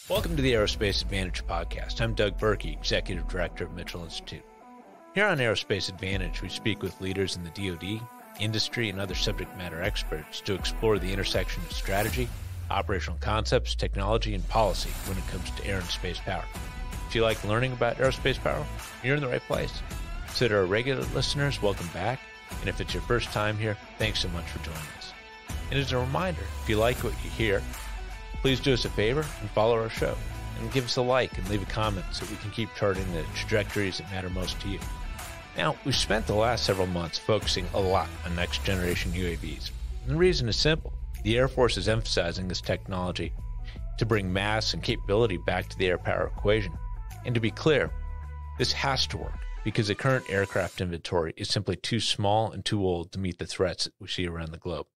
Welcome to the Aerospace Advantage podcast. I'm Doug Birkey, Executive Director of Mitchell Institute. Here on Aerospace Advantage, we speak with leaders in the DoD, industry, and other subject matter experts to explore the intersection of strategy, operational concepts, technology, and policy when it comes to air and space power. If you like learning about aerospace power, you're in the right place. So to our regular listeners, welcome back. And if it's your first time here, thanks so much for joining us. And as a reminder, if you like what you hear, please do us a favor and follow our show, and give us a like and leave a comment so we can keep charting the trajectories that matter most to you. Now, we've spent the last several months focusing a lot on next generation UAVs. And the reason is simple. The Air Force is emphasizing this technology to bring mass and capability back to the air power equation. And to be clear, this has to work because the current aircraft inventory is simply too small and too old to meet the threats that we see around the globe.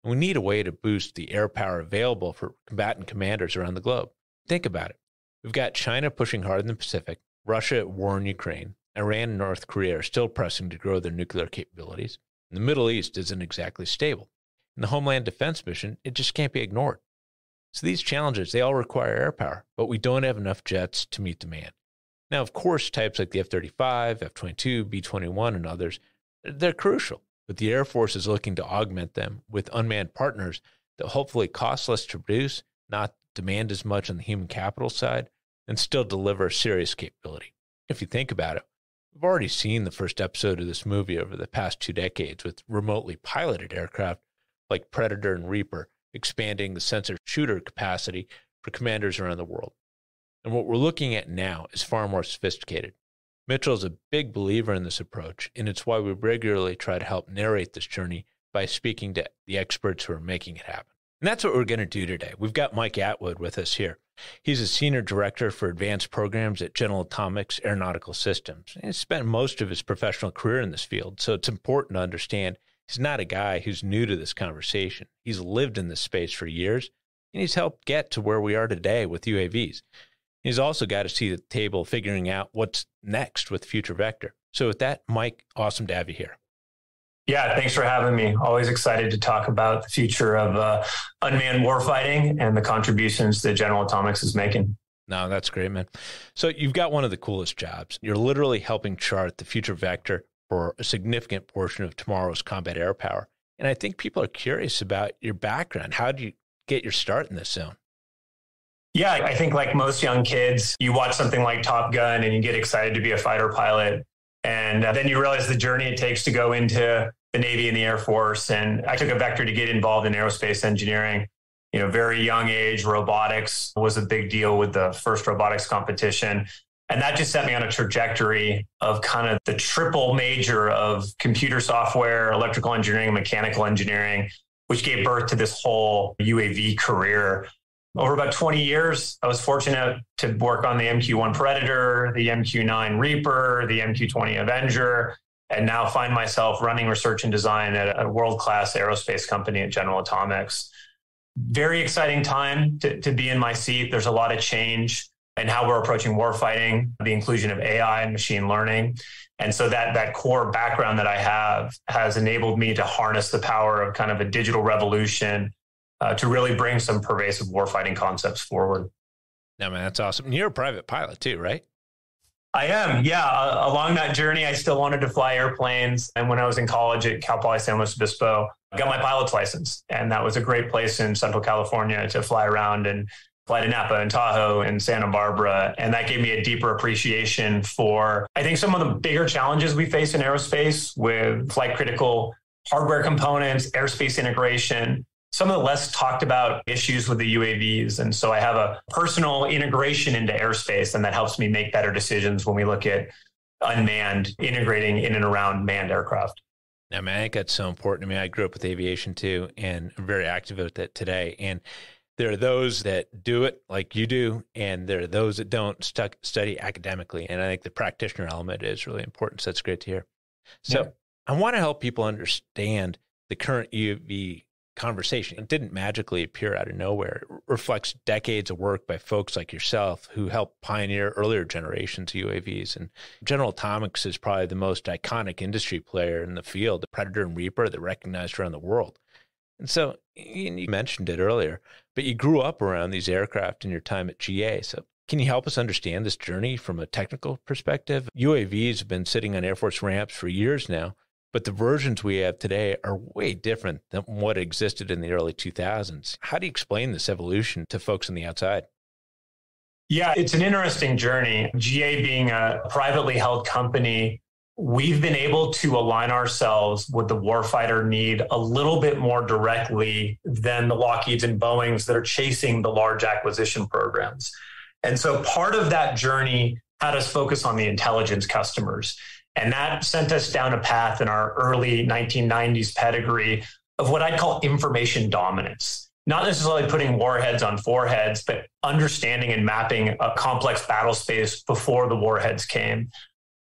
We need a way to boost the air power available for combatant commanders around the globe. Think about it. We've got China pushing hard in the Pacific, Russia at war in Ukraine, Iran and North Korea are still pressing to grow their nuclear capabilities, and the Middle East isn't exactly stable. In the Homeland Defense mission, it just can't be ignored. So these challenges, they all require air power, but we don't have enough jets to meet demand. Now, of course, types like the F-35, F-22, B-21, and others, they're crucial. But the Air Force is looking to augment them with unmanned partners that hopefully cost less to produce, not demand as much on the human capital side, and still deliver serious capability. If you think about it, we've already seen the first episode of this movie over the past 2 decades with remotely piloted aircraft like Predator and Reaper expanding the sensor shooter capacity for commanders around the world. And what we're looking at now is far more sophisticated. Mitchell is a big believer in this approach, and it's why we regularly try to help narrate this journey by speaking to the experts who are making it happen. And that's what we're going to do today. We've got Mike Atwood with us here. He's a Senior Director for Advanced Programs at General Atomics Aeronautical Systems. He's spent most of his professional career in this field, so it's important to understand he's not a guy who's new to this conversation. He's lived in this space for years, and he's helped get to where we are today with UAVs. He's also got to see at the table figuring out what's next with Future Vector. So with that, Mike, awesome to have you here. Yeah, thanks for having me. Always excited to talk about the future of unmanned warfighting and the contributions that General Atomics is making. No, that's great, man. So you've got one of the coolest jobs. You're literally helping chart the Future Vector for a significant portion of tomorrow's combat air power. And I think people are curious about your background. How did you get your start in this zone? Yeah, I think like most young kids, you watch something like Top Gun and you get excited to be a fighter pilot. And then you realize the journey it takes to go into the Navy and the Air Force. And I took a vector to get involved in aerospace engineering. Very young age, robotics was a big deal with the first robotics competition. And that just set me on a trajectory of kind of the triple major of computer software, electrical engineering, mechanical engineering, which gave birth to this whole UAV career. Over about 20 years, I was fortunate to work on the MQ-1 Predator, the MQ-9 Reaper, the MQ-20 Avenger, and now find myself running research and design at a world-class aerospace company at General Atomics. Very exciting time to be in my seat. There's a lot of change in how we're approaching warfighting, the inclusion of AI and machine learning. And so that core background that I have has enabled me to harness the power of kind of a digital revolution to really bring some pervasive warfighting concepts forward. No, man, that's awesome. And you're a private pilot too, right? I am, yeah. Along that journey, I still wanted to fly airplanes. And when I was in college at Cal Poly San Luis Obispo, I got my pilot's license. And that was a great place in Central California to fly around and fly to Napa and Tahoe and Santa Barbara. And that gave me a deeper appreciation for, I think, some of the bigger challenges we face in aerospace with flight critical hardware components, airspace integration, some of the less talked about issues with the UAVs. And so I have a personal integration into airspace, and that helps me make better decisions when we look at unmanned, integrating in and around manned aircraft. Yeah, man, I think that's so important. I mean, I grew up with aviation too, and I'm very active with that today. And there are those that do it like you do, and there are those that don't study academically. And I think the practitioner element is really important. So that's great to hear. So yeah. I want to help people understand the current UAV conversation. It didn't magically appear out of nowhere. It reflects decades of work by folks like yourself who helped pioneer earlier generations of UAVs. And General Atomics is probably the most iconic industry player in the field. The Predator and Reaper, they're recognized around the world. And so you mentioned it earlier, but you grew up around these aircraft in your time at GA. So can you help us understand this journey from a technical perspective? UAVs have been sitting on Air Force ramps for years now, but the versions we have today are way different than what existed in the early 2000s. How do you explain this evolution to folks on the outside? Yeah, it's an interesting journey. GA being a privately held company, we've been able to align ourselves with the warfighter need a little bit more directly than the Lockheeds and Boeings that are chasing the large acquisition programs. And so part of that journey had us focus on the intelligence customers. And that sent us down a path in our early 1990s pedigree of what I'd call information dominance. Not necessarily putting warheads on foreheads, but understanding and mapping a complex battle space before the warheads came.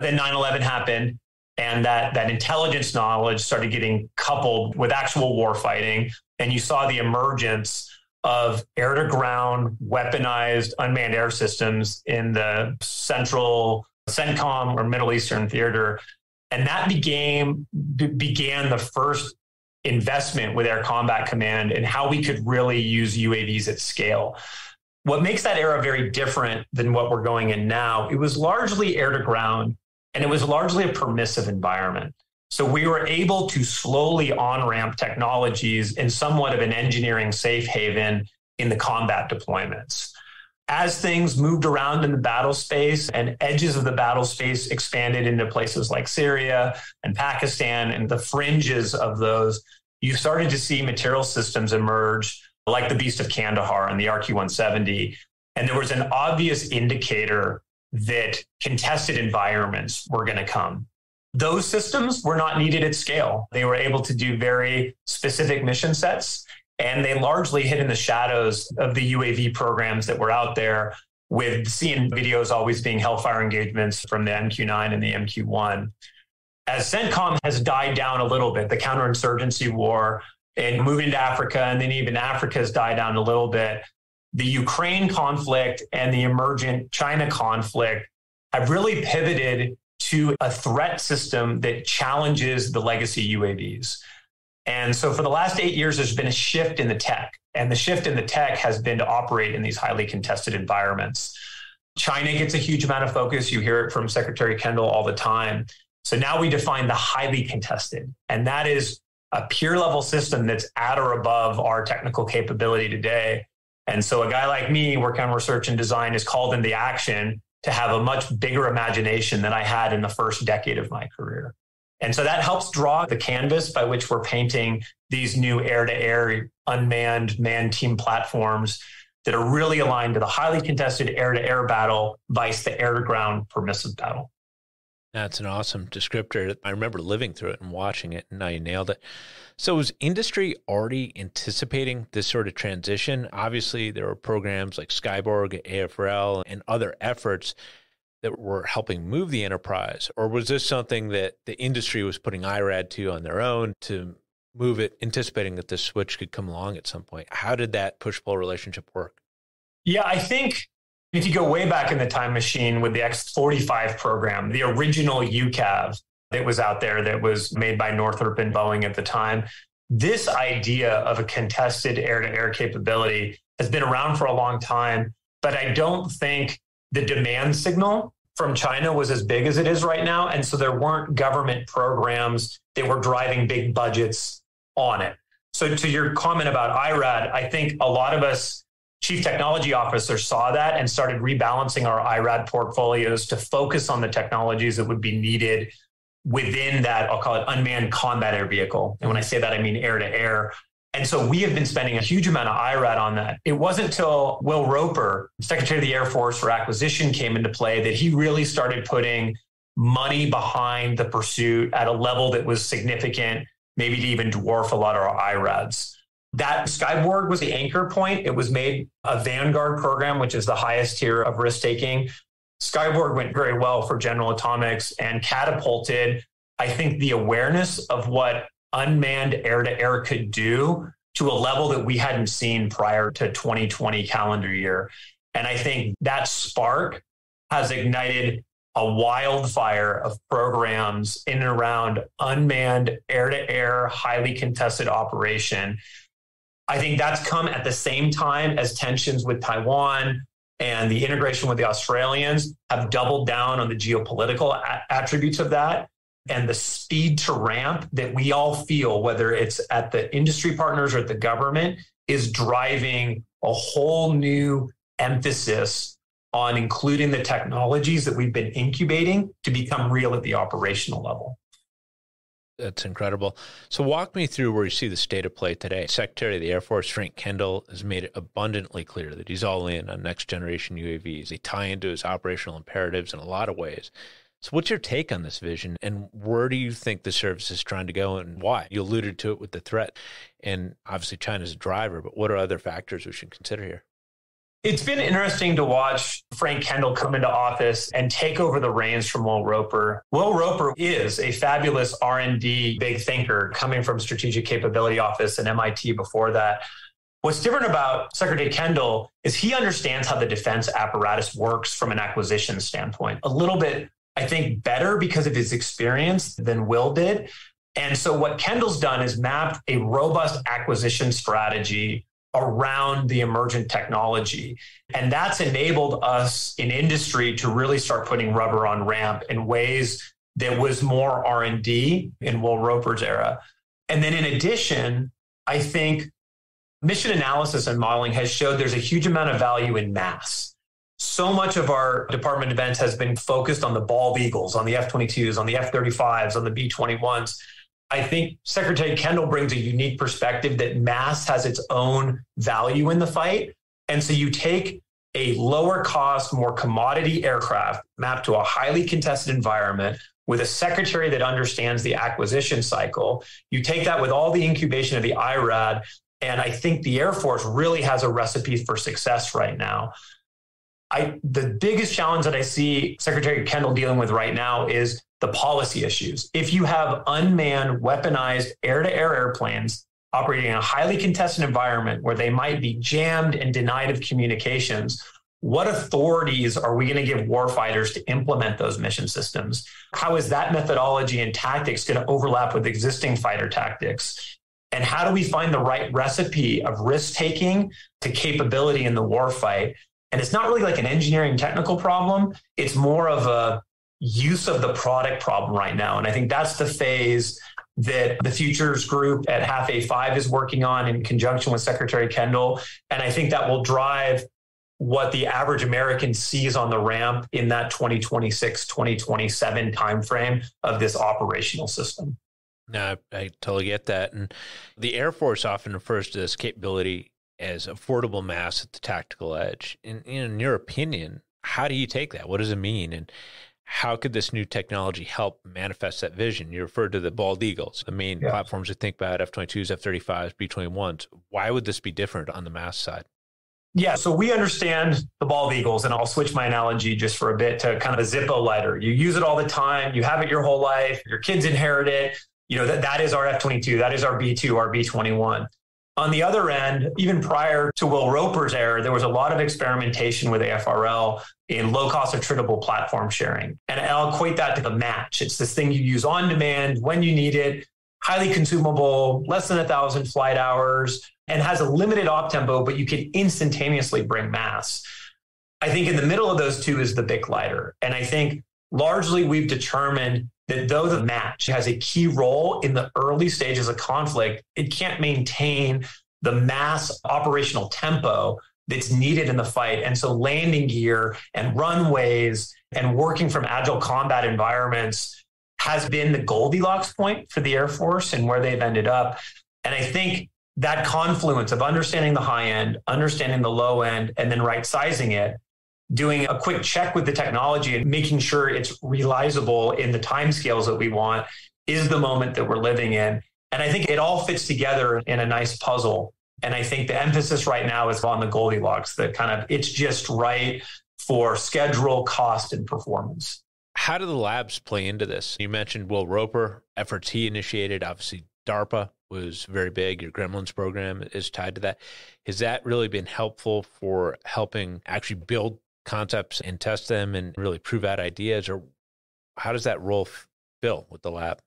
Then 9/11 happened, and that intelligence knowledge started getting coupled with actual war fighting. And you saw the emergence of air-to-ground weaponized unmanned air systems in the central CENTCOM or Middle Eastern theater. And that began the first investment with Air Combat Command and how we could really use UAVs at scale. What makes that era very different than what we're going in now, it was largely air-to-ground, and it was largely a permissive environment. So we were able to slowly on-ramp technologies in somewhat of an engineering safe haven in the combat deployments. As things moved around in the battle space and edges of the battle space expanded into places like Syria and Pakistan and the fringes of those, you started to see material systems emerge like the Beast of Kandahar and the RQ-170. And there was an obvious indicator that contested environments were going to come. Those systems were not needed at scale. They were able to do very specific mission sets, and they largely hid in the shadows of the UAV programs that were out there, with seeing videos always being Hellfire engagements from the MQ-9 and the MQ-1. As CENTCOM has died down a little bit, the counterinsurgency war, and moving to Africa, and then even Africa has died down a little bit, the Ukraine conflict and the emergent China conflict have really pivoted to a threat system that challenges the legacy UAVs. And so for the last 8 years, there's been a shift in the tech. And the shift in the tech has been to operate in these highly contested environments. China gets a huge amount of focus. You hear it from Secretary Kendall all the time. So now we define the highly contested. And that is a peer level system that's at or above our technical capability today. And so a guy like me working on research and design is called into action to have a much bigger imagination than I had in the first decade of my career. And so that helps draw the canvas by which we're painting these new air-to-air unmanned man-team platforms that are really aligned to the highly contested air-to-air battle vice the air-to-ground permissive battle. That's an awesome descriptor. I remember living through it and watching it, and now you nailed it. So was industry already anticipating this sort of transition? Obviously, there were programs like Skyborg, AFRL, and other efforts that were helping move the enterprise, or was this something that the industry was putting IRAD to on their own to move it, anticipating that this switch could come along at some point? How did that push-pull relationship work? Yeah, I think if you go way back in the time machine with the X-45 program, the original UCAV that was out there that was made by Northrop and Boeing at the time, this idea of a contested air-to-air capability has been around for a long time, but I don't think the demand signal from China was as big as it is right now. And so there weren't government programs that were driving big budgets on it. So to your comment about IRAD, I think a lot of us chief technology officers saw that and started rebalancing our IRAD portfolios to focus on the technologies that would be needed within that, I'll call it unmanned combat air vehicle. And when I say that, I mean air to air. And so we have been spending a huge amount of IRAD on that. It wasn't until Will Roper, Secretary of the Air Force for Acquisition, came into play that he really started putting money behind the pursuit at a level that was significant, maybe to even dwarf a lot of our IRADs. That Skyborg was the anchor point. It was made a Vanguard program, which is the highest tier of risk-taking. Skyborg went very well for General Atomics and catapulted, I think, the awareness of what unmanned air-to-air could do to a level that we hadn't seen prior to 2020 calendar year. And I think that spark has ignited a wildfire of programs in and around unmanned air-to-air, highly contested operation. I think that's come at the same time as tensions with Taiwan and the integration with the Australians have doubled down on the geopolitical attributes of that. And the speed to ramp that we all feel, whether it's at the industry partners or at the government, is driving a whole new emphasis on including the technologies that we've been incubating to become real at the operational level. That's incredible. So walk me through where you see the state of play today. Secretary of the Air Force, Frank Kendall, has made it abundantly clear that he's all in on next generation UAVs. They tie into his operational imperatives in a lot of ways. So what's your take on this vision, and where do you think the service is trying to go, and why? You alluded to it with the threat, and obviously China's a driver, but what are other factors we should consider here? It's been interesting to watch Frank Kendall come into office and take over the reins from Will Roper. Will Roper is a fabulous R&D big thinker coming from Strategic Capability Office and MIT before that. What's different about Secretary Kendall is he understands how the defense apparatus works from an acquisition standpoint. A little bit, I think, better because of his experience than Will did. And so what Kendall's done is mapped a robust acquisition strategy around the emergent technology. And that's enabled us in industry to really start putting rubber on ramp in ways that was more R&D in Will Roper's era. And then in addition, I think mission analysis and modeling has showed there's a huge amount of value in mass. So much of our department events has been focused on the bald eagles, on the F-22s, on the F-35s, on the B-21s. I think Secretary Kendall brings a unique perspective that mass has its own value in the fight. And so you take a lower cost, more commodity aircraft mapped to a highly contested environment with a secretary that understands the acquisition cycle. You take that with all the incubation of the IRAD, and I think the Air Force really has a recipe for success right now. The biggest challenge that I see Secretary Kendall dealing with right now is the policy issues. If you have unmanned, weaponized air-to-air airplanes operating in a highly contested environment where they might be jammed and denied of communications, what authorities are we going to give warfighters to implement those mission systems? How is that methodology and tactics going to overlap with existing fighter tactics? And how do we find the right recipe of risk-taking to capability in the warfight? And it's not really like an engineering technical problem. It's more of a use of the product problem right now. And I think that's the phase that the Futures Group at Half A5 is working on in conjunction with Secretary Kendall. And I think that will drive what the average American sees on the ramp in that 2026, 2027 timeframe of this operational system. No, I totally get that. And the Air Force often refers to this capability as affordable mass at the tactical edge. In your opinion, how do you take that? What does it mean? And how could this new technology help manifest that vision? You referred to the bald eagles, the main platforms we think about, F-22s, F-35s, B-21s. Why would this be different on the mass side? Yeah, so we understand the bald eagles, and I'll switch my analogy just for a bit to kind of a Zippo lighter. You use it all the time. You have it your whole life. Your kids inherit it. You know, that is our F-22. That is our B-2, our B-21. On the other end, even prior to Will Roper's era, there was a lot of experimentation with AFRL in low-cost attritable platform sharing. And I'll equate that to the match. It's this thing you use on demand when you need it, highly consumable, less than 1,000 flight hours, and has a limited op tempo, but you can instantaneously bring mass. I think in the middle of those two is the BIC lighter. And I think largely we've determined that though the match has a key role in the early stages of conflict, it can't maintain the mass operational tempo that's needed in the fight. And so landing gear and runways and working from agile combat environments has been the Goldilocks point for the Air Force and where they've ended up. And I think that confluence of understanding the high end, understanding the low end, and then right sizing it, doing a quick check with the technology and making sure it's realizable in the timescales that we want is the moment that we're living in. And I think it all fits together in a nice puzzle. And I think the emphasis right now is on the Goldilocks, that kind of it's just right for schedule, cost, and performance. How do the labs play into this? You mentioned Will Roper, efforts he initiated. Obviously, DARPA was very big. Your Gremlins program is tied to that. Has that really been helpful for helping actually build concepts and test them and really prove out ideas? Or how does that role fill with the lab?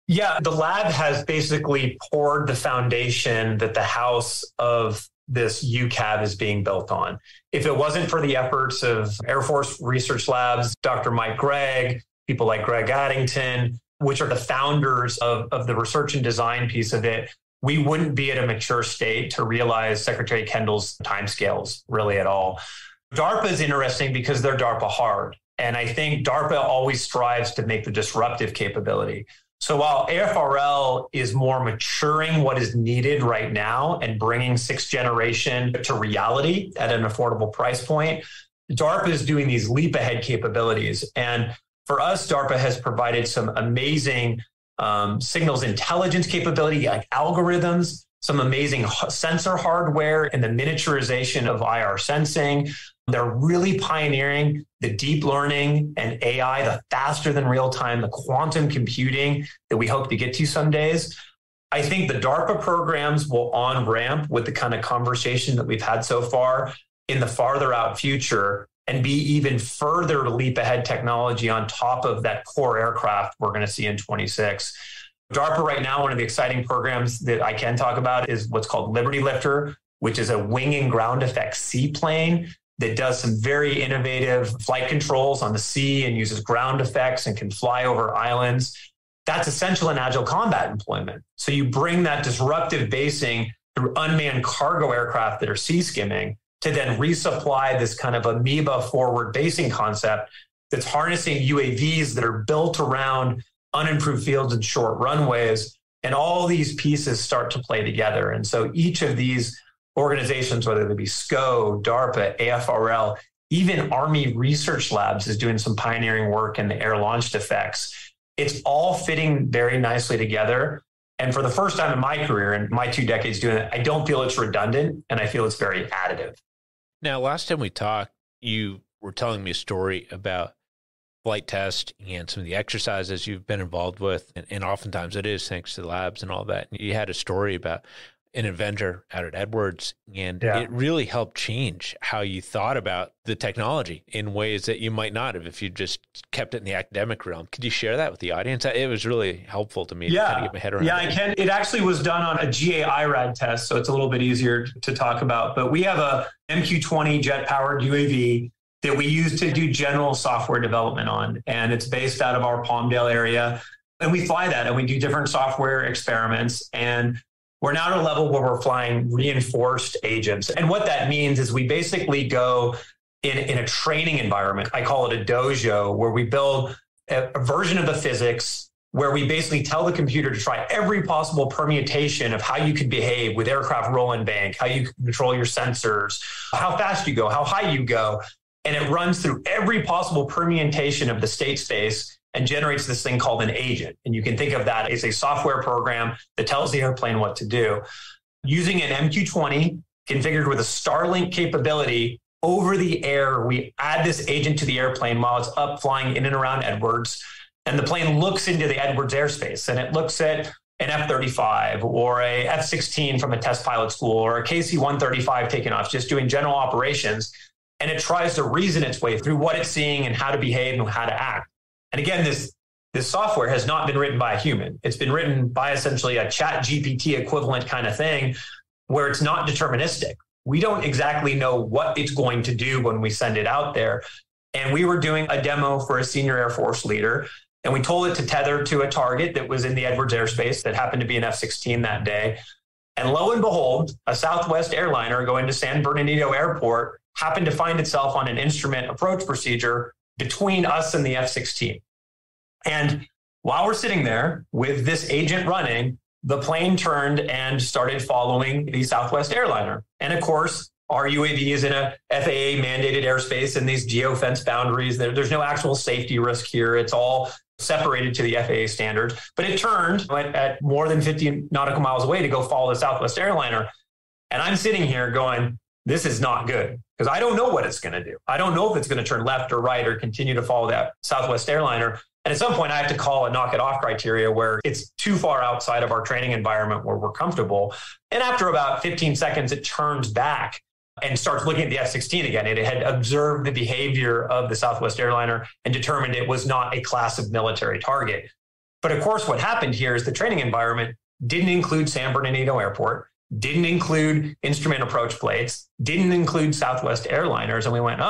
Yeah, the lab has basically poured the foundation that the house of this UCAV is being built on. If it wasn't for the efforts of Air Force Research Labs, Dr. Mike Gregg, people like Greg Addington, which are the founders of the research and design piece of it, we wouldn't be at a mature state to realize Secretary Kendall's timescales really at all. DARPA is interesting because they're DARPA hard. And I think DARPA always strives to make the disruptive capability. So while AFRL is more maturing what is needed right now and bringing sixth generation to reality at an affordable price point, DARPA is doing these leap ahead capabilities. And for us, DARPA has provided some amazing signals intelligence capability, like algorithms, some amazing sensor hardware and the miniaturization of IR sensing. They're really pioneering the deep learning and AI, the faster than real time, the quantum computing that we hope to get to some days. I think the DARPA programs will on ramp with the kind of conversation that we've had so far in the farther out future and be even further leap ahead technology on top of that core aircraft we're going to see in 26. DARPA right now, one of the exciting programs that I can talk about is what's called Liberty Lifter, which is a wing and ground effect seaplane that does some very innovative flight controls on the sea and uses ground effects and can fly over islands. That's essential in agile combat employment. So you bring that disruptive basing through unmanned cargo aircraft that are sea skimming to then resupply this kind of amoeba forward basing concept that's harnessing UAVs that are built around unimproved fields and short runways. And all these pieces start to play together. And so each of these organizations, whether they be SCO, DARPA, AFRL, even Army Research Labs is doing some pioneering work in the air-launched effects. It's all fitting very nicely together. And for the first time in my career, in my 2 decades doing it, I don't feel it's redundant, and I feel it's very additive. Now, last time we talked, you were telling me a story about flight test and some of the exercises you've been involved with. And oftentimes it is thanks to the labs and all that. And you had a story about an inventor out at Edwards, and it really helped change how you thought about the technology in ways that you might not have if you just kept it in the academic realm. Could you share that with the audience? It was really helpful to me to kind of get my head around it. Yeah, I can. It actually was done on a GA IRAD test, so it's a little bit easier to talk about. But we have a MQ-20 jet-powered UAV that we use to do general software development on, and it's based out of our Palmdale area. And we fly that, and we do different software experiments, and we're now at a level where we're flying reinforced agents. And what that means is we basically go in a training environment. I call it a dojo, where we build a version of the physics where we basically tell the computer to try every possible permutation of how you could behave with aircraft roll and bank, how you can control your sensors, how fast you go, how high you go. And it runs through every possible permutation of the state space and generates this thing called an agent. And you can think of that as a software program that tells the airplane what to do. Using an MQ-20 configured with a Starlink capability over the air, we add this agent to the airplane while it's up flying in and around Edwards. And the plane looks into the Edwards airspace, and it looks at an F-35 or a F-16 from a test pilot school or a KC-135 taking off, just doing general operations. And it tries to reason its way through what it's seeing and how to behave and how to act. And again, this software has not been written by a human. It's been written by essentially a chat GPT equivalent kind of thing where it's not deterministic. We don't exactly know what it's going to do when we send it out there. And we were doing a demo for a senior Air Force leader, and we told it to tether to a target that was in the Edwards airspace that happened to be an F-16 that day. And lo and behold, a Southwest airliner going to San Bernardino Airport happened to find itself on an instrument approach procedure between us and the F-16. And while we're sitting there with this agent running, the plane turned and started following the Southwest airliner. And of course, our UAV is in a FAA mandated airspace and these geofence boundaries. There's no actual safety risk here. It's all separated to the FAA standards. But it turned at more than 50 nautical miles away to go follow the Southwest airliner. And I'm sitting here going, this is not good, because I don't know what it's going to do. I don't know if it's going to turn left or right or continue to follow that Southwest airliner. And at some point, I have to call a knock it off criteria where it's too far outside of our training environment where we're comfortable. And after about 15 seconds, it turns back and starts looking at the F-16 again. It had observed the behavior of the Southwest airliner and determined it was not a class of military target. But of course, what happened here is the training environment didn't include San Bernardino Airport, didn't include instrument approach plates, didn't include Southwest airliners. And we went,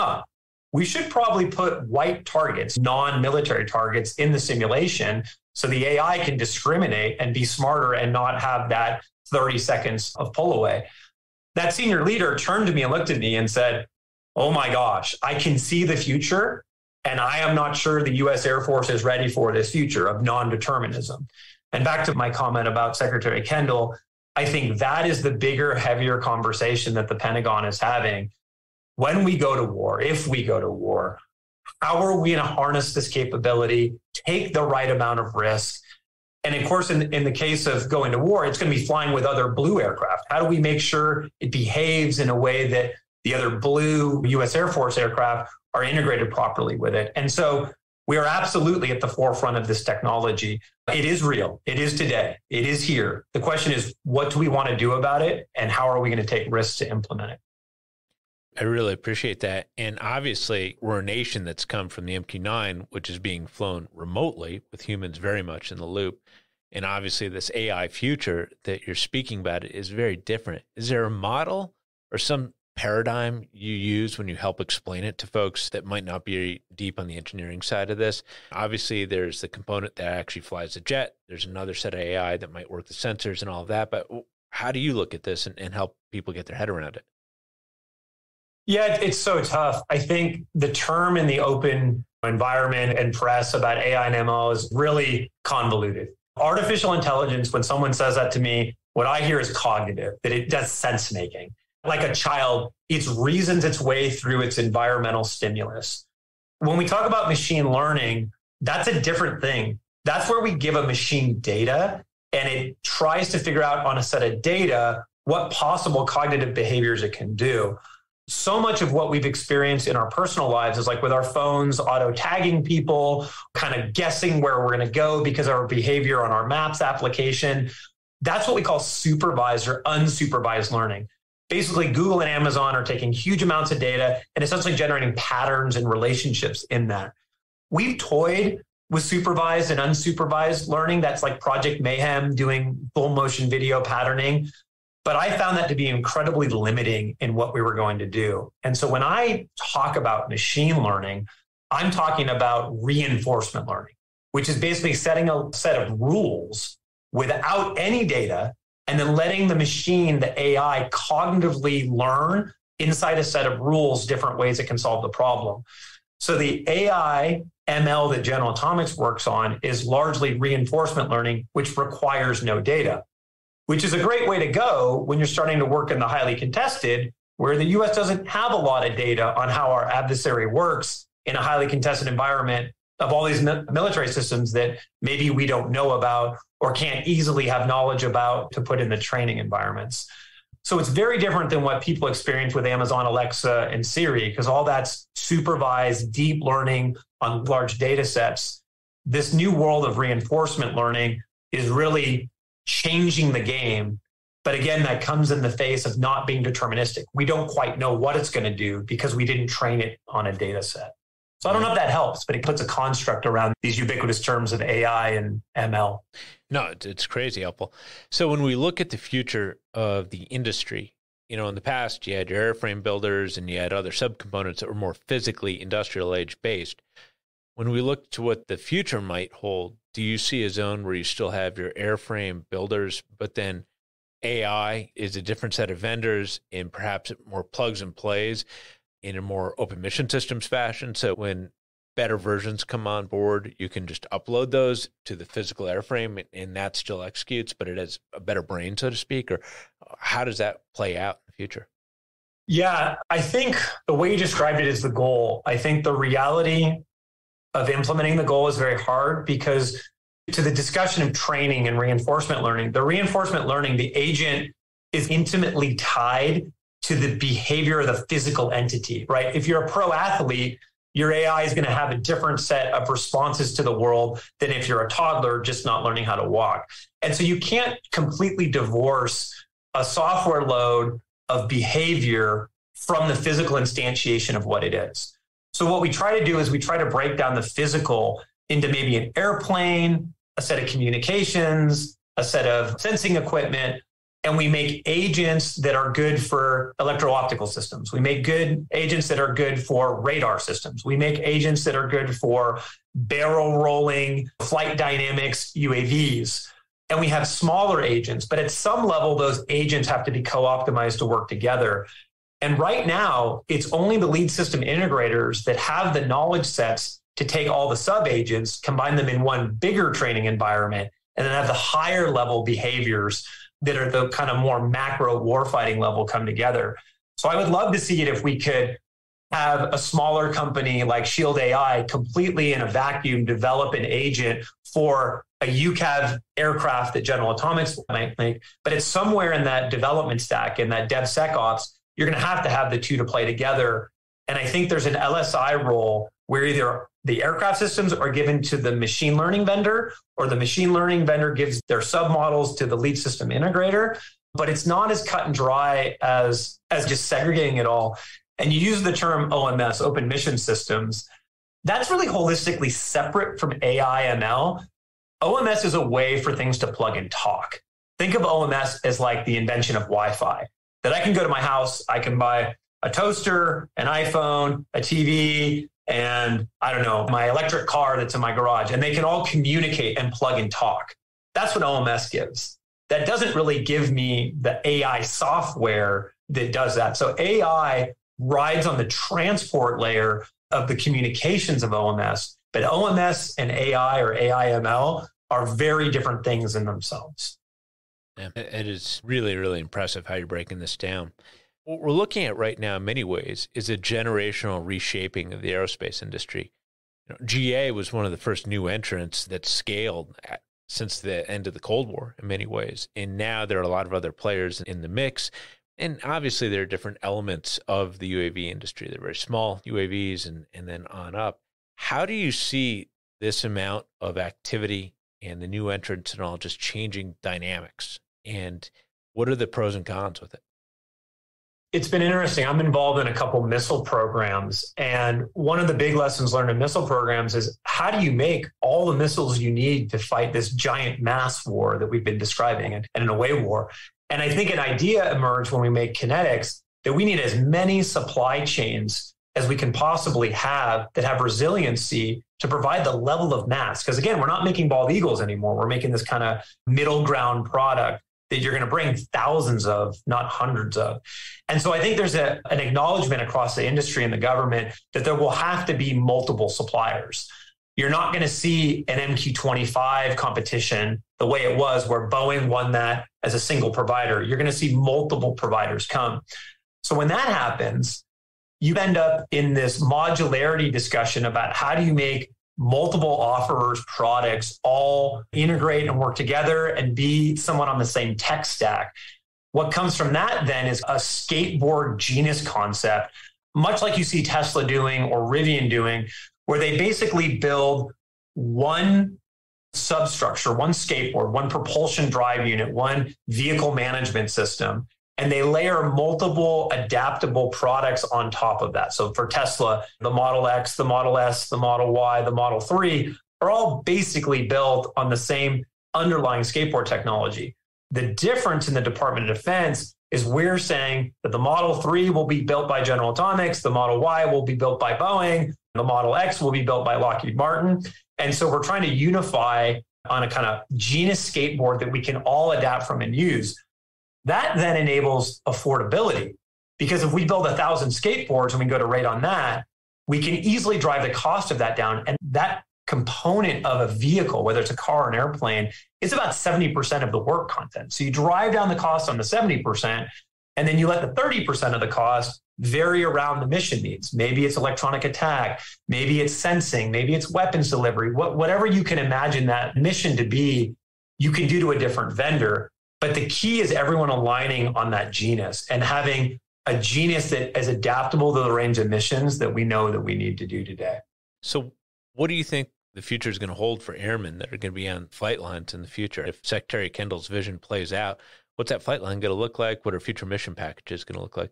we should probably put white targets, non-military targets in the simulation so the AI can discriminate and be smarter and not have that 30 seconds of pull away. That senior leader turned to me and looked at me and said, oh my gosh, I can see the future. And I am not sure the US Air Force is ready for this future of non-determinism. And back to my comment about Secretary Kendall, I think that is the bigger, heavier conversation that the Pentagon is having. When we go to war, if we go to war, how are we going to harness this capability, take the right amount of risk? And of course, in the case of going to war, it's going to be flying with other blue aircraft. How do we make sure it behaves in a way that the other blue US Air Force aircraft are integrated properly with it? And so we are absolutely at the forefront of this technology. It is real. It is today. It is here. The question is, what do we want to do about it? And how are we going to take risks to implement it? I really appreciate that. And obviously, we're a nation that's come from the MQ-9, which is being flown remotely with humans very much in the loop. And obviously, this AI future that you're speaking about is very different. Is there a model or some paradigm you use when you help explain it to folks that might not be deep on the engineering side of this? Obviously, there's the component that actually flies the jet. There's another set of AI that might work the sensors and all of that. But how do you look at this and help people get their head around it? Yeah, it's so tough. I think the term in the open environment and press about AI and ML is really convoluted. Artificial intelligence, when someone says that to me, what I hear is cognitive, that it does sense making. Like a child, it reasons its way through its environmental stimulus. When we talk about machine learning, that's a different thing. That's where we give a machine data and it tries to figure out on a set of data what possible cognitive behaviors it can do. So much of what we've experienced in our personal lives is like with our phones, auto tagging people, kind of guessing where we're going to go because of our behavior on our maps application. That's what we call supervised or unsupervised learning. Basically, Google and Amazon are taking huge amounts of data and essentially generating patterns and relationships in that. We've toyed with supervised and unsupervised learning. That's like Project Mayhem doing full motion video patterning. But I found that to be incredibly limiting in what we were going to do. And so when I talk about machine learning, I'm talking about reinforcement learning, which is basically setting a set of rules without any data and then letting the machine, the AI, cognitively learn inside a set of rules, different ways it can solve the problem. So the AI ML that General Atomics works on is largely reinforcement learning, which requires no data, which is a great way to go when you're starting to work in the highly contested, where the US doesn't have a lot of data on how our adversary works in a highly contested environment of all these military systems that maybe we don't know about or can't easily have knowledge about to put in the training environments. So it's very different than what people experience with Amazon Alexa and Siri, because all that's supervised deep learning on large data sets. This new world of reinforcement learning is really changing the game. But again, that comes in the face of not being deterministic. We don't quite know what it's going to do because we didn't train it on a data set. So I don't know if that helps, but it puts a construct around these ubiquitous terms of AI and ML. No, it's crazy helpful. So when we look at the future of the industry, in the past, you had your airframe builders and you had other subcomponents that were more physically industrial age based. When we look to what the future might hold, do you see a zone where you still have your airframe builders, but then AI is a different set of vendors and perhaps more plugs and plays in a more open mission systems fashion? So when better versions come on board, you can just upload those to the physical airframe and that still executes, but it has a better brain, so to speak? Or how does that play out in the future? Yeah, I think the way you described it is the goal. I think the reality of implementing the goal is very hard because to the discussion of training and reinforcement learning, the agent is intimately tied to the behavior of the physical entity, right? If you're a pro athlete, your AI is going to have a different set of responses to the world than if you're a toddler just not learning how to walk. And so you can't completely divorce a software load of behavior from the physical instantiation of what it is. So what we try to do is we try to break down the physical into maybe an airplane, a set of communications, a set of sensing equipment, and we make agents that are good for electro-optical systems. We make good agents that are good for radar systems. We make agents that are good for barrel rolling, flight dynamics, UAVs. And we have smaller agents, but at some level, those agents have to be co-optimized to work together. And right now, it's only the lead system integrators that have the knowledge sets to take all the sub-agents, combine them in one bigger training environment, and then have the higher level behaviors that are the kind of more macro warfighting level come together. So I would love to see it if we could have a smaller company like Shield AI completely in a vacuum develop an agent for a UCAV aircraft that General Atomics might make, but it's somewhere in that development stack, in that DevSecOps, you're going to have the two to play together. And I think there's an LSI role where either the aircraft systems are given to the machine learning vendor, or the machine learning vendor gives their submodels to the lead system integrator. But it's not as cut and dry as just segregating it all. And you use the term OMS, Open Mission Systems. That's really holistically separate from AI ML. OMS is a way for things to plug and talk. Think of OMS as like the invention of Wi-Fi, that I can go to my house, I can buy a toaster, an iPhone, a TV, and I don't know, my electric car that's in my garage, and they can all communicate and plug and talk. That's what OMS gives. That doesn't really give me the AI software that does that. So AI rides on the transport layer of the communications of OMS, but OMS and AI or AI ML are very different things in themselves. Yeah, it is really, really impressive how you're breaking this down. What we're looking at right now in many ways is a generational reshaping of the aerospace industry. GA was one of the first new entrants that scaled since the end of the Cold War in many ways. And now there are a lot of other players in the mix. And obviously there are different elements of the UAV industry. They're very small UAVs and then on up. How do you see this amount of activity and the new entrants and all just changing dynamics? And what are the pros and cons with it? It's been interesting. I'm involved in a couple missile programs. And one of the big lessons learned in missile programs is how do you make all the missiles you need to fight this giant mass war that we've been describing and an away war? And I think an idea emerged when we made kinetics that we need as many supply chains as we can possibly have that have resiliency to provide the level of mass. Because again, we're not making bald eagles anymore. We're making this kind of middle ground product that you're going to bring thousands of, not hundreds of. And so I think there's an acknowledgement across the industry and the government that there will have to be multiple suppliers. You're not going to see an MQ-25 competition the way it was where Boeing won that as a single provider. You're going to see multiple providers come. So when that happens, you end up in this modularity discussion about how do you make multiple offerers, products all integrate and work together and be somewhat on the same tech stack. What comes from that then is a skateboard genus concept, much like you see Tesla doing or Rivian doing, where they basically build one substructure, one skateboard, one propulsion drive unit, one vehicle management system, and they layer multiple adaptable products on top of that. So for Tesla, the Model X, the Model S, the Model Y, the Model 3 are all basically built on the same underlying skateboard technology. The difference in the Department of Defense is we're saying that the Model 3 will be built by General Atomics, the Model Y will be built by Boeing, the Model X will be built by Lockheed Martin. And so we're trying to unify on a kind of genus skateboard that we can all adapt from and use. That then enables affordability, because if we build 1,000 skateboards and we go to rate on that, we can easily drive the cost of that down. And that component of a vehicle, whether it's a car or an airplane, is about 70% of the work content. So you drive down the cost on the 70%, and then you let the 30% of the cost vary around the mission needs. Maybe it's electronic attack, maybe it's sensing, maybe it's weapons delivery, whatever you can imagine that mission to be, you can do to a different vendor. But the key is everyone aligning on that genus and having a genus that is adaptable to the range of missions that we know that we need to do today. So what do you think the future is going to hold for airmen that are going to be on flight lines in the future? If Secretary Kendall's vision plays out, what's that flight line going to look like? What are future mission packages going to look like?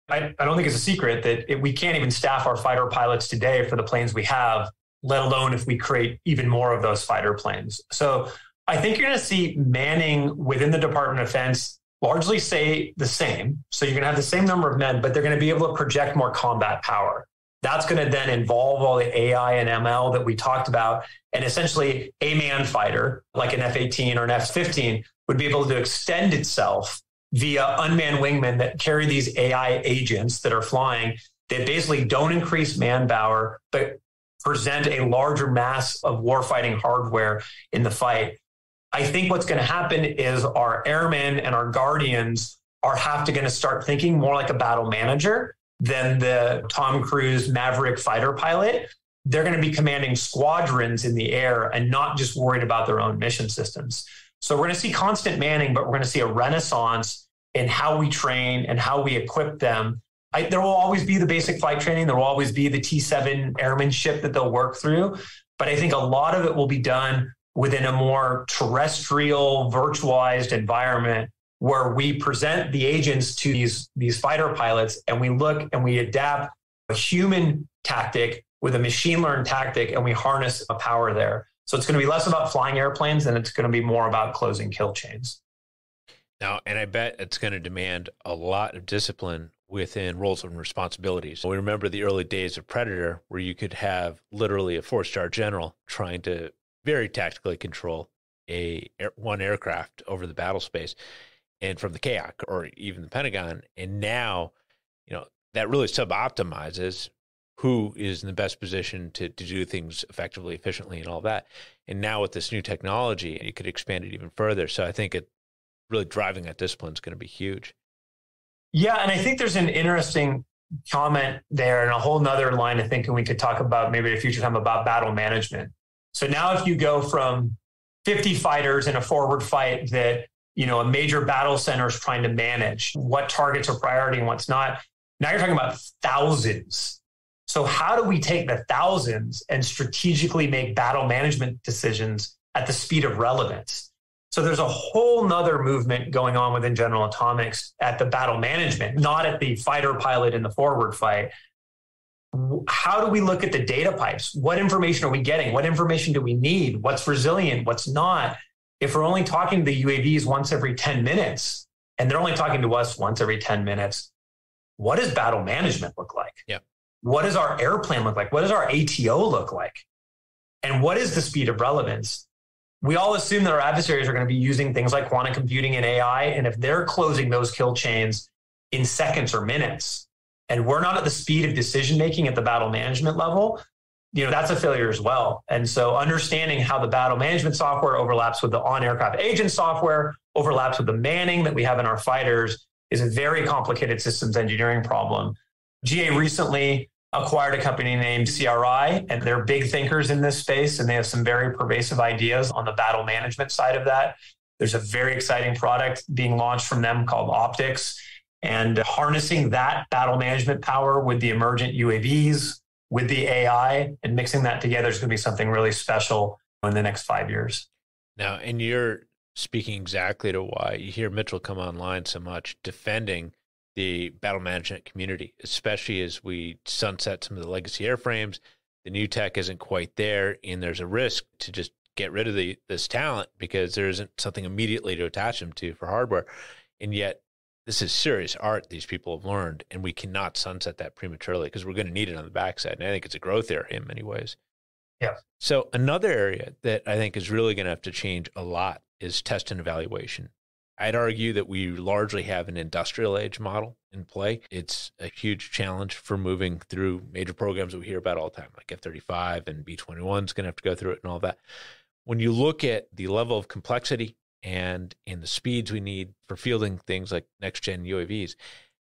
I don't think it's a secret that we can't even staff our fighter pilots today for the planes we have let alone if we create even more of those fighter planes. So I think you're going to see manning within the Department of Defense largely stay the same. So you're going to have the same number of men, but they're going to be able to project more combat power. That's going to then involve all the AI and ML that we talked about. And essentially a manned fighter, like an F-18 or an F-15, would be able to extend itself via unmanned wingmen that carry these AI agents that are flying that basically don't increase manpower, but present a larger mass of warfighting hardware in the fight. I think what's going to happen is our airmen and our guardians are going to start thinking more like a battle manager than the Tom Cruise Maverick fighter pilot. They're going to be commanding squadrons in the air and not just worried about their own mission systems. So we're going to see constant manning, but we're going to see a renaissance in how we train and how we equip them. There will always be the basic flight training. There will always be the T-7 airmanship that they'll work through. But I think a lot of it will be done within a more terrestrial, virtualized environment where we present the agents to these fighter pilots and we look and we adapt a human tactic with a machine learned tactic and we harness a power there. So it's going to be less about flying airplanes and it's going to be more about closing kill chains. Now, and I bet it's going to demand a lot of discipline within roles and responsibilities. We remember the early days of Predator where you could have literally a 4-star general trying to very tactically control one aircraft over the battle space and from the KAC or even the Pentagon. And now, that really sub-optimizes who is in the best position to do things effectively, efficiently, and all that. And now with this new technology, you could expand it even further. So I think really driving that discipline is going to be huge. Yeah, and I think there's an interesting comment there and a whole nother line of thinking we could talk about maybe at a future time about battle management. So now if you go from 50 fighters in a forward fight that, a major battle center is trying to manage, what targets are priority and what's not, now you're talking about thousands. So how do we take the thousands and strategically make battle management decisions at the speed of relevance? So there's a whole nother movement going on within General Atomics at the battle management, not at the fighter pilot in the forward fight. How do we look at the data pipes? What information are we getting? What information do we need? What's resilient? What's not? If we're only talking to the UAVs once every 10 minutes, and they're only talking to us once every 10 minutes, what does battle management look like? Yeah. What does our airplane look like? What does our ATO look like? And what is the speed of relevance? We all assume that our adversaries are going to be using things like quantum computing and AI. And if they're closing those kill chains in seconds or minutes, and we're not at the speed of decision-making at the battle management level, that's a failure as well. And so understanding how the battle management software overlaps with the on-aircraft agent software, overlaps with the manning that we have in our fighters is a very complicated systems engineering problem. GA recently acquired a company named CRI, and they're big thinkers in this space, and they have some very pervasive ideas on the battle management side of that. There's a very exciting product being launched from them called Optics, and harnessing that battle management power with the emergent UAVs, with the AI, and mixing that together is going to be something really special in the next 5 years. Now, and you're speaking exactly to why you hear Mitchell come online so much, defending the battle management community, especially as we sunset some of the legacy airframes. The new tech isn't quite there, and there's a risk to just get rid of this talent because there isn't something immediately to attach them to for hardware. And yet, this is serious art these people have learned, and we cannot sunset that prematurely because we're going to need it on the backside. And I think it's a growth area in many ways. Yeah. So another area that I think is really going to have to change a lot is test and evaluation. I'd argue that we largely have an industrial age model in play. It's a huge challenge for moving through major programs that we hear about all the time, like F-35 and B-21 is going to have to go through it and all that. When you look at the level of complexity and in the speeds we need for fielding things like next-gen UAVs,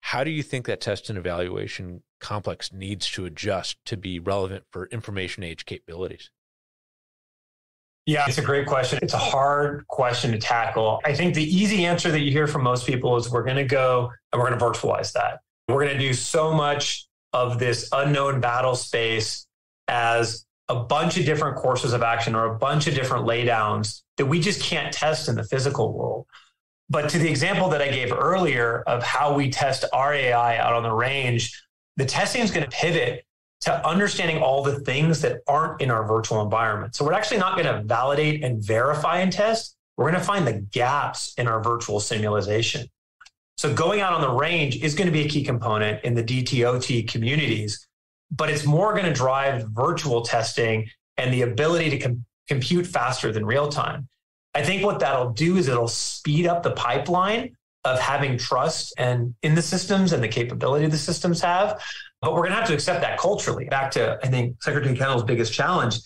how do you think that test and evaluation complex needs to adjust to be relevant for information age capabilities? Yeah, it's a great question. It's a hard question to tackle. I think the easy answer that you hear from most people is we're going to go and we're going to virtualize that. We're going to do so much of this unknown battle space as a bunch of different courses of action or a bunch of different laydowns that we just can't test in the physical world. But to the example that I gave earlier of how we test our AI out on the range, the testing is going to pivot to understanding all the things that aren't in our virtual environment. So we're actually not going to validate and verify and test. We're going to find the gaps in our virtual simulation. So going out on the range is going to be a key component in the DTOT communities, but it's more going to drive virtual testing and the ability to compute faster than real time. I think what that'll do is it'll speed up the pipeline of having trust and in the systems and the capability the systems have. But we're going to have to accept that culturally. Back to, I think, Secretary Kendall's biggest challenge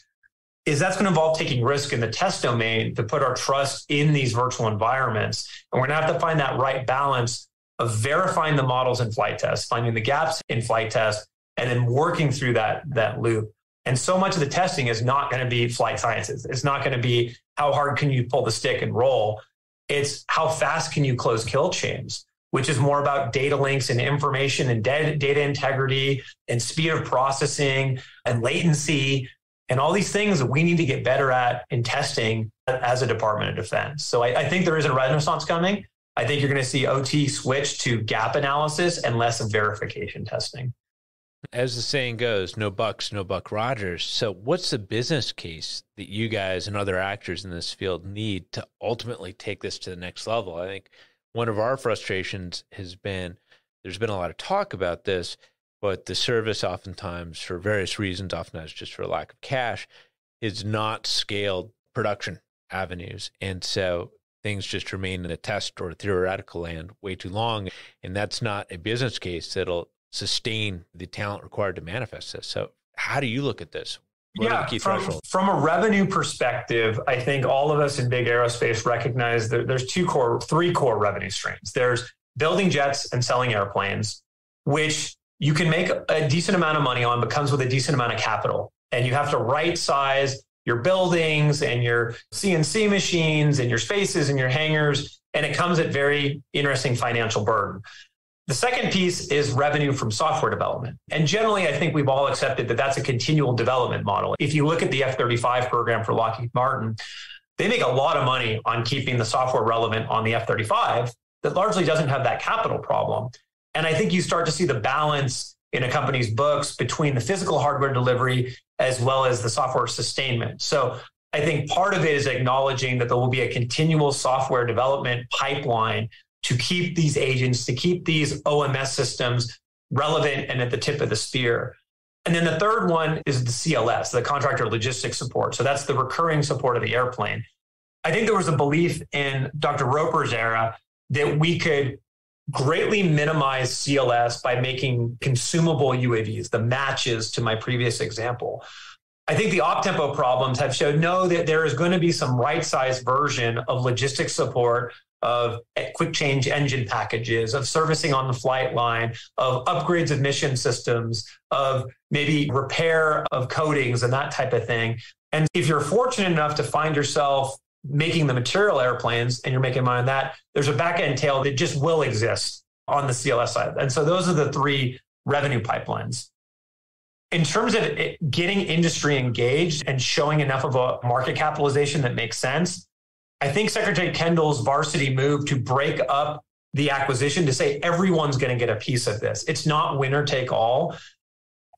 is that's going to involve taking risk in the test domain to put our trust in these virtual environments. And we're going to have to find that right balance of verifying the models in flight tests, finding the gaps in flight tests, and then working through that loop. And so much of the testing is not going to be flight sciences. It's not going to be how hard can you pull the stick and roll. It's how fast can you close kill chains, which is more about data links and information and data integrity and speed of processing and latency and all these things that we need to get better at in testing as a Department of Defense. So I think there is a renaissance coming. I think you're going to see OT switch to gap analysis and less of verification testing. As the saying goes, no Bucks, no Buck Rogers. So what's the business case that you guys and other actors in this field need to ultimately take this to the next level? I think one of our frustrations has been, there's been a lot of talk about this, but the service oftentimes, for various reasons, oftentimes just for lack of cash, is not scaled production avenues. And so things just remain in a test or theoretical land way too long. And that's not a business case that'll sustain the talent required to manifest this. So how do you look at this? What are the key thresholds? From a revenue perspective, I think all of us in big aerospace recognize that there's three core revenue streams. There's building jets and selling airplanes, which you can make a decent amount of money on, but comes with a decent amount of capital. And you have to right size your buildings and your CNC machines and your spaces and your hangars. And it comes at very interesting financial burden. The second piece is revenue from software development. And generally, I think we've all accepted that that's a continual development model. If you look at the F-35 program for Lockheed Martin, they make a lot of money on keeping the software relevant on the F-35 that largely doesn't have that capital problem. And I think you start to see the balance in a company's books between the physical hardware delivery as well as the software sustainment. So I think part of it is acknowledging that there will be a continual software development pipeline to keep these agents, to keep these OMS systems relevant and at the tip of the spear. And then the third one is the CLS, the contractor logistics support. So that's the recurring support of the airplane. I think there was a belief in Dr. Roper's era that we could greatly minimize CLS by making consumable UAVs, the matches to my previous example. I think the op-tempo problems have showed that there is going to be some right-sized version of logistics support, of quick change engine packages, of servicing on the flight line, of upgrades of mission systems, of maybe repair of coatings and that type of thing. And if you're fortunate enough to find yourself making the material airplanes and you're making money on that, there's a back-end tail that just will exist on the CLS side. And so those are the three revenue pipelines. In terms of getting industry engaged and showing enough of a market capitalization that makes sense, I think Secretary Kendall's varsity move to break up the acquisition to say everyone's going to get a piece of this, it's not winner take all,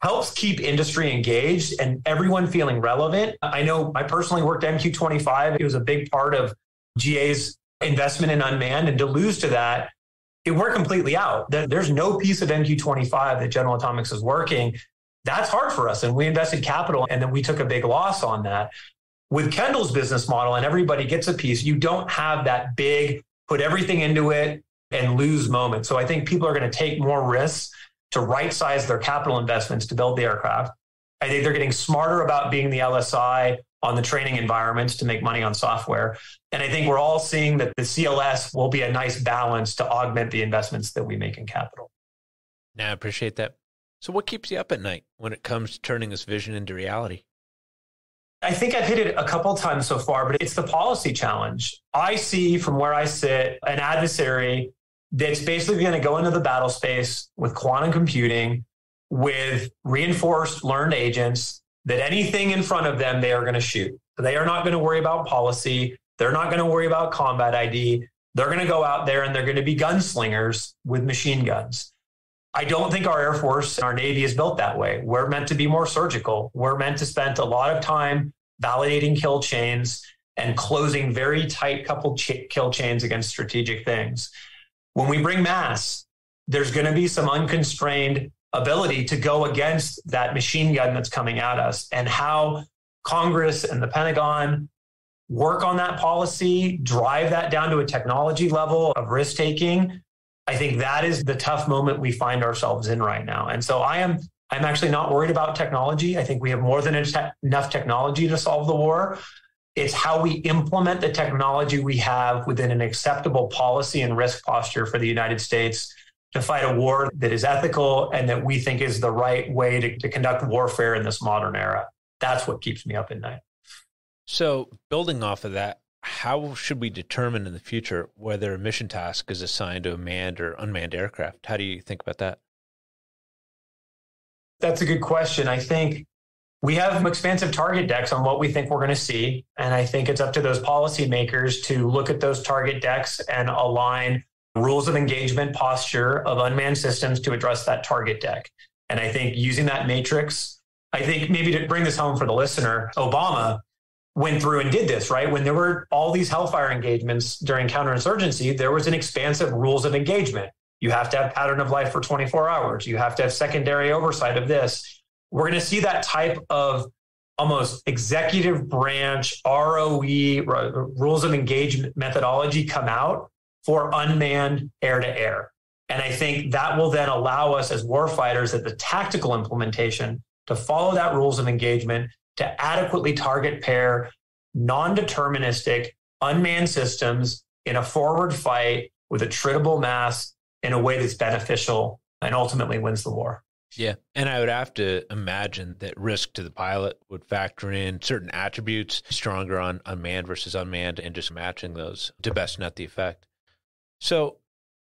helps keep industry engaged and everyone feeling relevant. I know I personally worked at MQ-25. It was a big part of GA's investment in unmanned, and to lose to that, we're completely out. There's no piece of MQ-25 that General Atomics is working. That's hard for us. And we invested capital and then we took a big loss on that. With Kendall's business model and everybody gets a piece, you don't have that big, put everything into it and lose moment. So I think people are going to take more risks to right-size their capital investments to build the aircraft. I think they're getting smarter about being the LSI on the training environments to make money on software. And I think we're all seeing that the CLS will be a nice balance to augment the investments that we make in capital. Now, I appreciate that. So what keeps you up at night when it comes to turning this vision into reality? I think I've hit it a couple of times so far, but it's the policy challenge. I see from where I sit an adversary that's basically going to go into the battle space with quantum computing, with reinforced learned agents, that anything in front of them, they are going to shoot. They are not going to worry about policy. They're not going to worry about combat ID. They're going to go out there and they're going to be gunslingers with machine guns. I don't think our Air Force and our Navy is built that way. We're meant to be more surgical. We're meant to spend a lot of time validating kill chains and closing very tight coupled kill chains against strategic things. When we bring mass, there's going to be some unconstrained ability to go against that machine gun that's coming at us, and how Congress and the Pentagon work on that policy, drive that down to a technology level of risk taking. I think that is the tough moment we find ourselves in right now. And so I'm actually not worried about technology. I think we have more than enough technology to solve the war. It's how we implement the technology we have within an acceptable policy and risk posture for the United States to fight a war that is ethical and that we think is the right way to conduct warfare in this modern era. That's what keeps me up at night. So building off of that, how should we determine in the future whether a mission task is assigned to a manned or unmanned aircraft? How do you think about that? That's a good question. I think we have expansive target decks on what we think we're going to see. And I think it's up to those policymakers to look at those target decks and align rules of engagement posture of unmanned systems to address that target deck. And I think using that matrix, I think maybe to bring this home for the listener, Obama went through and did this, right? When there were all these hellfire engagements during counterinsurgency, there was an expansive rules of engagement. You have to have pattern of life for 24 hours. You have to have secondary oversight of this. We're going to see that type of almost executive branch ROE, rules of engagement methodology come out for unmanned air-to-air. And I think that will then allow us as warfighters at the tactical implementation to follow that rules of engagement to adequately target pair non-deterministic unmanned systems in a forward fight with attritable mass in a way that's beneficial and ultimately wins the war. Yeah. And I would have to imagine that risk to the pilot would factor in certain attributes, stronger on unmanned versus unmanned, and just matching those to best net the effect. So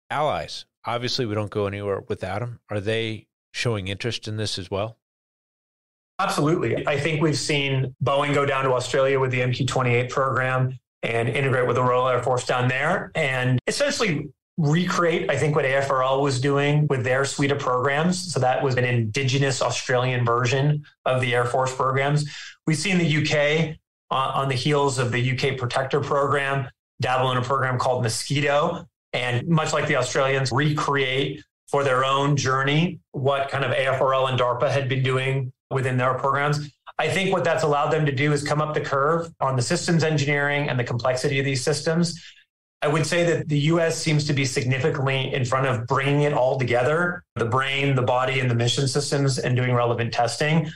allies, obviously we don't go anywhere without them. Are they showing interest in this as well? Absolutely. I think we've seen Boeing go down to Australia with the MQ-28 program and integrate with the Royal Air Force down there and essentially recreate, I think, what AFRL was doing with their suite of programs. So that was an indigenous Australian version of the Air Force programs. We've seen the UK on the heels of the UK Protector program dabble in a program called Mosquito, and much like the Australians, recreate for their own journey what kind of AFRL and DARPA had been doing within their programs. I think what that's allowed them to do is come up the curve on the systems engineering and the complexity of these systems. I would say that the U.S. seems to be significantly in front of bringing it all together, the brain, the body, and the mission systems, and doing relevant testing.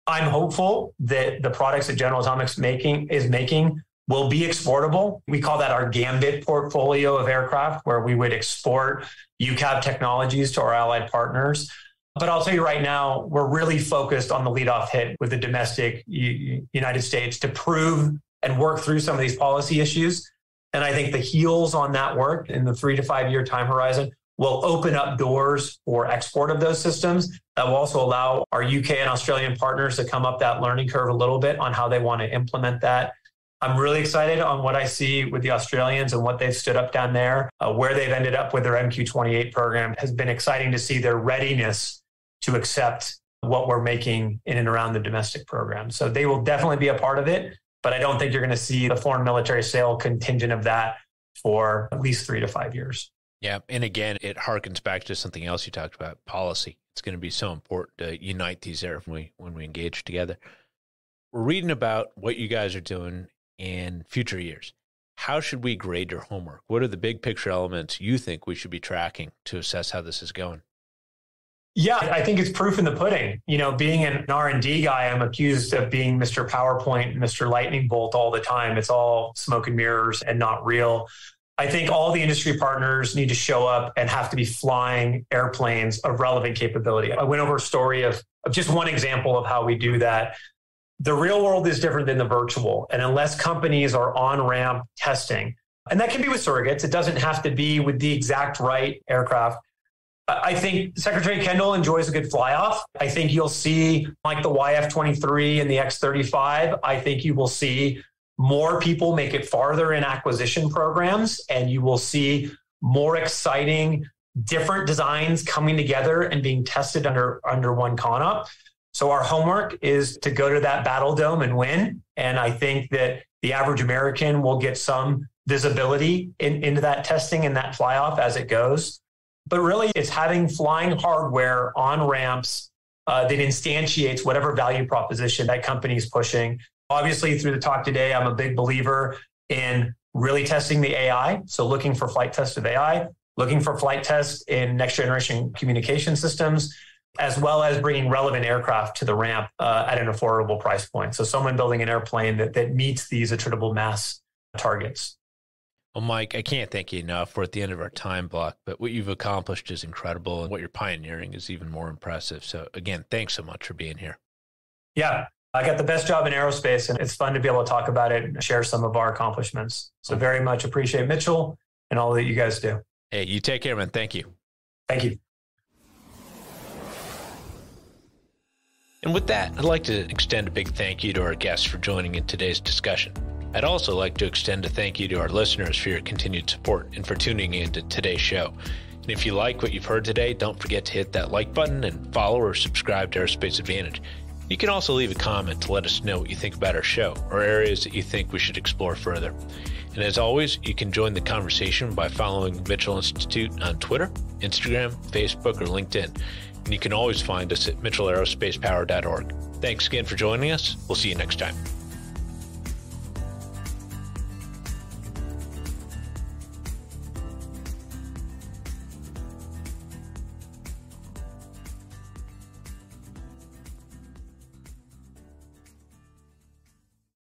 I'm hopeful that the products that General Atomics is making will be exportable. We call that our Gambit portfolio of aircraft, where we would export UCAV technologies to our allied partners. But I'll tell you right now, we're really focused on the leadoff hit with the domestic United States to prove and work through some of these policy issues. And I think the heels on that work in the 3 to 5 year time horizon will open up doors for export of those systems. That will also allow our UK and Australian partners to come up that learning curve a little bit on how they want to implement that. I'm really excited on what I see with the Australians and what they've stood up down there. Where they've ended up with their MQ-28 program has been exciting to see their readiness to accept what we're making in and around the domestic program. So they will definitely be a part of it, but I don't think you're going to see the foreign military sale contingent of that for at least 3 to 5 years. Yeah. And again, it harkens back to something else you talked about, policy. It's going to be so important to unite these there when we engage together. We're reading about what you guys are doing in future years. How should we grade your homework? What are the big picture elements you think we should be tracking to assess how this is going? Yeah, I think it's proof in the pudding. You know, being an R&D guy, I'm accused of being Mr. PowerPoint, Mr. Lightning Bolt all the time. It's all smoke and mirrors and not real. I think all the industry partners need to show up and have to be flying airplanes of relevant capability. I went over a story of just one example of how we do that. The real world is different than the virtual. And unless companies are on-ramp testing, and that can be with surrogates, it doesn't have to be with the exact right aircraft. I think Secretary Kendall enjoys a good fly-off. I think you'll see like the YF-23 and the X-35. I think you will see more people make it farther in acquisition programs, and you will see more exciting different designs coming together and being tested under one CONOP. So our homework is to go to that battle dome and win. And I think that the average American will get some visibility into that testing and that fly off as it goes. But really, it's having flying hardware on ramps that instantiates whatever value proposition that company is pushing. Obviously, through the talk today, I'm a big believer in really testing the AI. So looking for flight tests of AI, looking for flight tests in next generation communication systems, as well as bringing relevant aircraft to the ramp at an affordable price point. So someone building an airplane that meets these attritable mass targets. Well, Mike, I can't thank you enough. We're at the end of our time block, but what you've accomplished is incredible, and what you're pioneering is even more impressive. So again, thanks so much for being here. Yeah, I got the best job in aerospace, and it's fun to be able to talk about it and share some of our accomplishments. So very much appreciate Mitchell and all that you guys do. Hey, you take care, man. Thank you. Thank you. And with that, I'd like to extend a big thank you to our guests for joining in today's discussion. I'd also like to extend a thank you to our listeners for your continued support and for tuning in to today's show. And if you like what you've heard today, don't forget to hit that like button and follow or subscribe to Aerospace Advantage. You can also leave a comment to let us know what you think about our show or areas that you think we should explore further. And as always, you can join the conversation by following Mitchell Institute on Twitter, Instagram, Facebook, or LinkedIn. And you can always find us at mitchellaerospacepower.org. Thanks again for joining us. We'll see you next time.